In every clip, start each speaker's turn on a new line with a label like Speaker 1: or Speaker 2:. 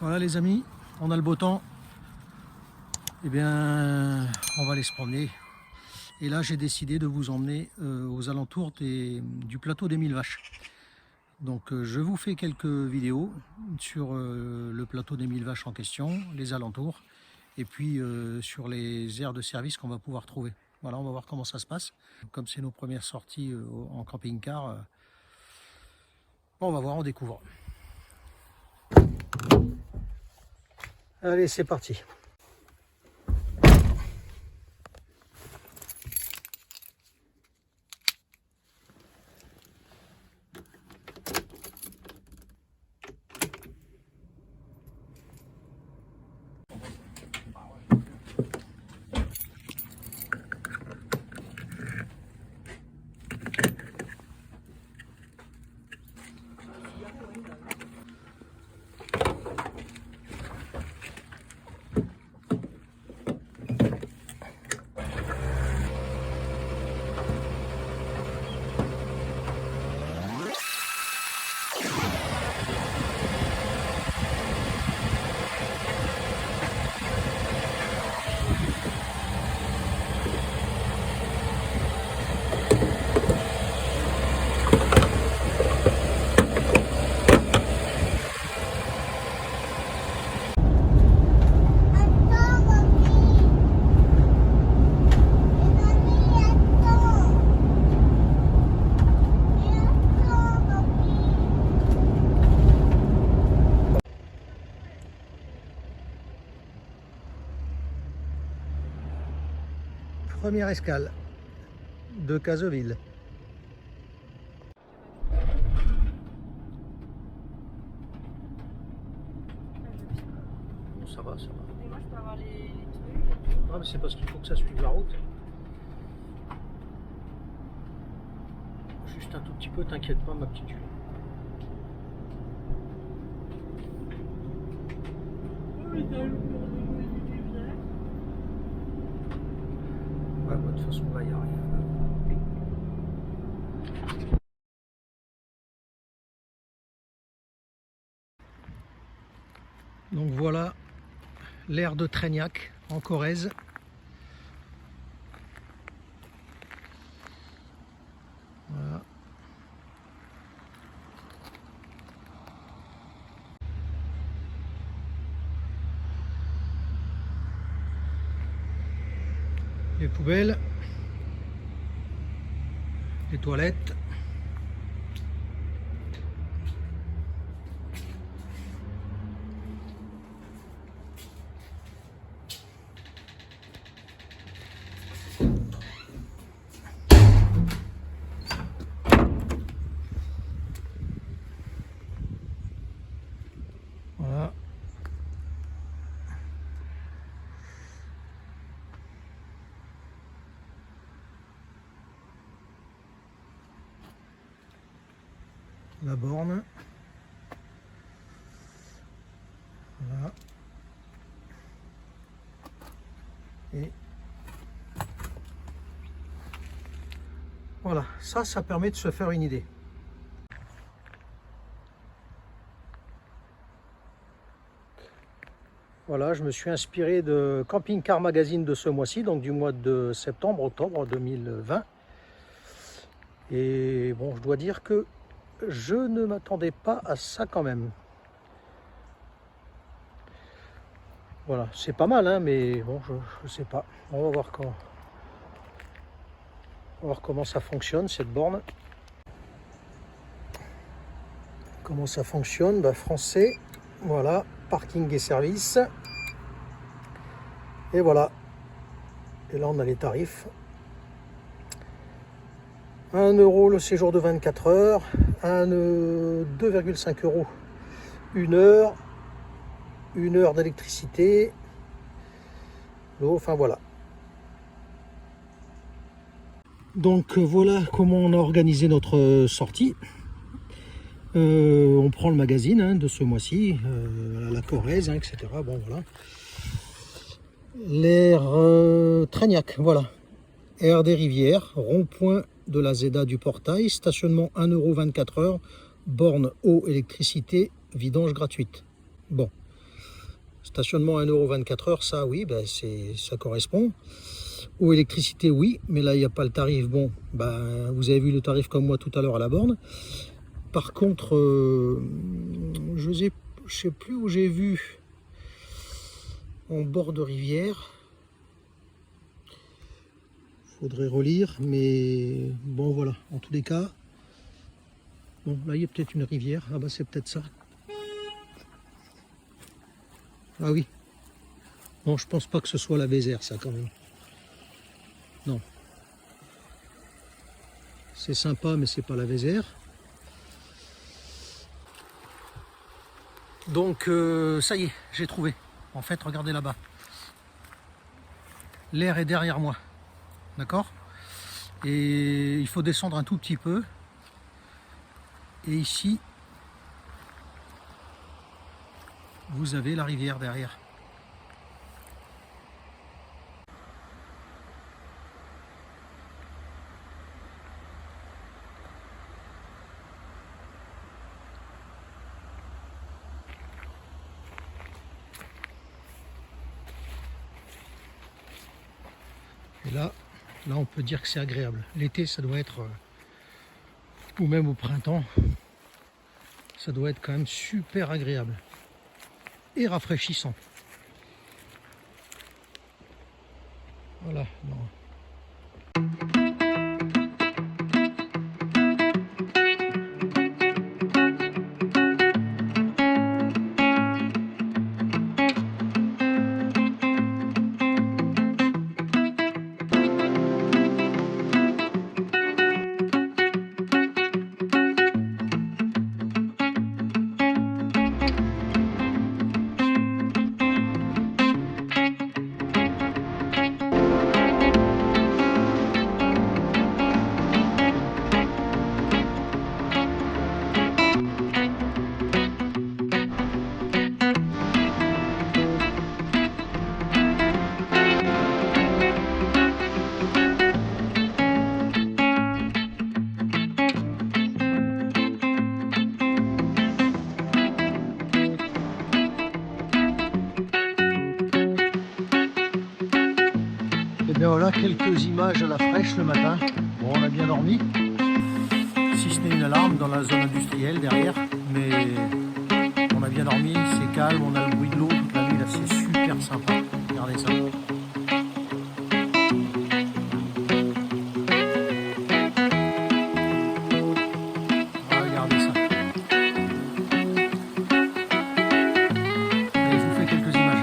Speaker 1: Voilà les amis, on a le beau temps. Eh bien, on va aller se promener. Et là, j'ai décidé de vous emmener aux alentours du plateau des 1000 vaches. Donc, je vous fais quelques vidéos sur le plateau des 1000 vaches en question, les alentours, et puis sur les aires de service qu'on va pouvoir trouver. Voilà, on va voir comment ça se passe. Comme c'est nos premières sorties en camping-car, on va voir, on découvre. Allez, c'est parti. Première escale de Cazeville. Bon, ça va, ça va.
Speaker 2: Et moi, je peux avoir les trucs.
Speaker 1: Ah, mais c'est parce qu'il faut que ça suive la route. Juste un tout petit peu, t'inquiète pas, ma petite Julie.
Speaker 2: Oui, t'as le
Speaker 1: Ouais, bah, de toute façon, là, il n'y a rien. Donc voilà l'aire de Trégnac en Corrèze. Voilà. Les poubelles, les toilettes. Voilà. La borne. Voilà. Et voilà, ça permet de se faire une idée. Voilà, je me suis inspiré de Camping Car Magazine de ce mois-ci, donc du mois de septembre-octobre 2020. Et bon, je dois dire que je ne m'attendais pas à ça quand même. Voilà, c'est pas mal, hein, mais bon, je sais pas. On va voir comment ça fonctionne, cette borne. Comment ça fonctionne? Bah, français, voilà, parking et service. Et voilà. Et là, on a les tarifs. 1 € le séjour de 24 heures, 2,5 € une heure d'électricité, l'eau, enfin voilà. Donc voilà comment on a organisé notre sortie. On prend le magazine hein, de ce mois-ci, la Corrèze, hein, etc. Bon voilà. L'aire Trégnac, voilà. Aire des Rivières, rond-point de la ZEDA du Portail, stationnement 1 € 24 heures, borne eau, électricité, vidange gratuite. Bon, Stationnement à 1 € 24 heures, ça oui, ben ça correspond. Eau, électricité, oui, mais là il n'y a pas le tarif. Bon, ben, vous avez vu le tarif comme moi tout à l'heure à la borne. Par contre, je ne sais plus où j'ai vu en bord de rivière. Faudrait relire, mais bon voilà, en tous les cas. Bon, là il y a peut-être une rivière, ah bah c'est peut-être ça. Ah oui. Non, je pense pas que ce soit la Vézère, ça quand même. Non. C'est sympa, mais c'est pas la Vézère. Donc ça y est, j'ai trouvé. En fait, regardez là-bas. L'air est derrière moi. D'accord? Et il faut descendre un tout petit peu. Et ici, vous avez la rivière derrière. Et là on peut dire que c'est agréable. L'été, ça doit être, ou même au printemps, ça doit être quand même super agréable et rafraîchissant. Voilà. Non. Et bien voilà, quelques images à la fraîche le matin. Bon, on a bien dormi, si ce n'est une alarme dans la zone industrielle derrière, mais on a bien dormi, c'est calme, on a le bruit de l'eau toute la nuit, là c'est super sympa. Regardez ça. Regardez ça. Et je vous fais quelques images.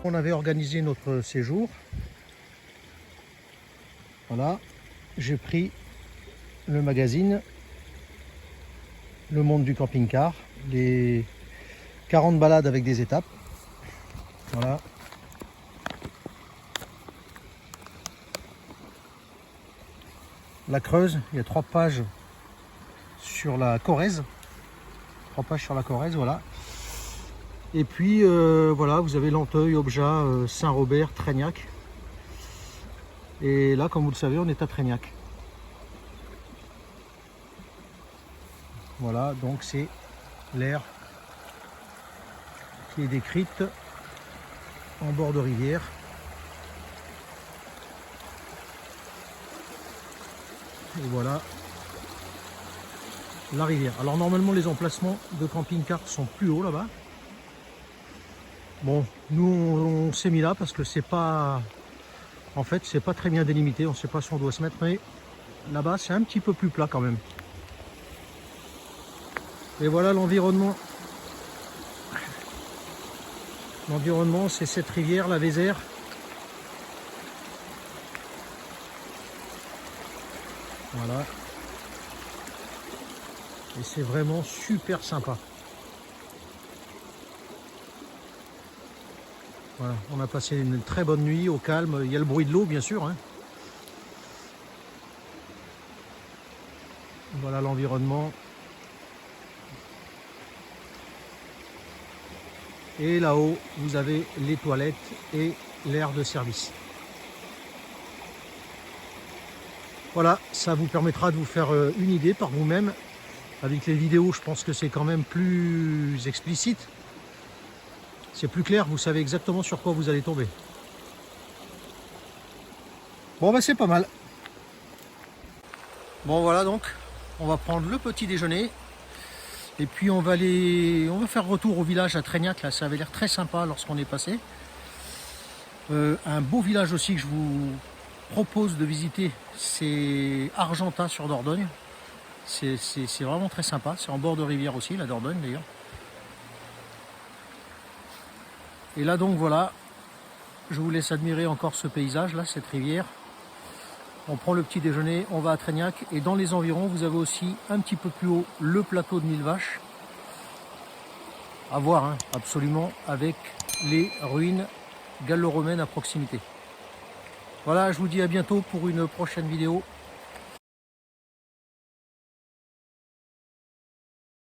Speaker 1: On avait organisé notre séjour. Voilà, j'ai pris le magazine Le Monde du camping-car, les 40 balades avec des étapes. Voilà. La Creuse, il y a 3 pages sur la Corrèze. 3 pages sur la Corrèze, voilà. Et puis voilà, vous avez Lanteuil, Objat, Saint-Robert, Trégnac. Et là, comme vous le savez, on est à Trégnac. Voilà, donc c'est l'aire qui est décrite en bord de rivière. Et voilà la rivière. Alors normalement les emplacements de camping-car sont plus hauts là-bas. Bon, nous on s'est mis là parce que c'est pas, en fait c'est pas très bien délimité, on ne sait pas si on doit se mettre, mais là-bas c'est un petit peu plus plat quand même. Et voilà l'environnement. L'environnement, c'est cette rivière, la Vézère. Voilà. Et c'est vraiment super sympa. Voilà, on a passé une très bonne nuit au calme. Il y a le bruit de l'eau bien sûr, hein. Voilà l'environnement. Et là-haut, vous avez les toilettes et l'aire de service. Voilà, ça vous permettra de vous faire une idée par vous-même. Avec les vidéos, je pense que c'est quand même plus explicite. C'est plus clair, vous savez exactement sur quoi vous allez tomber. Bon, bah c'est pas mal. Bon, voilà donc, on va prendre le petit déjeuner. Et puis on va faire retour au village à Treignac, là, ça avait l'air très sympa lorsqu'on est passé. Un beau village aussi que je vous propose de visiter, c'est Argentat sur Dordogne. C'est vraiment très sympa, c'est en bord de rivière aussi, la Dordogne d'ailleurs. Et là donc voilà, je vous laisse admirer encore ce paysage là, cette rivière. On prend le petit déjeuner, on va à Treignac et dans les environs vous avez aussi un petit peu plus haut le plateau de Mille Vaches. À voir hein, absolument avec les ruines gallo-romaines à proximité. Voilà, je vous dis à bientôt pour une prochaine vidéo.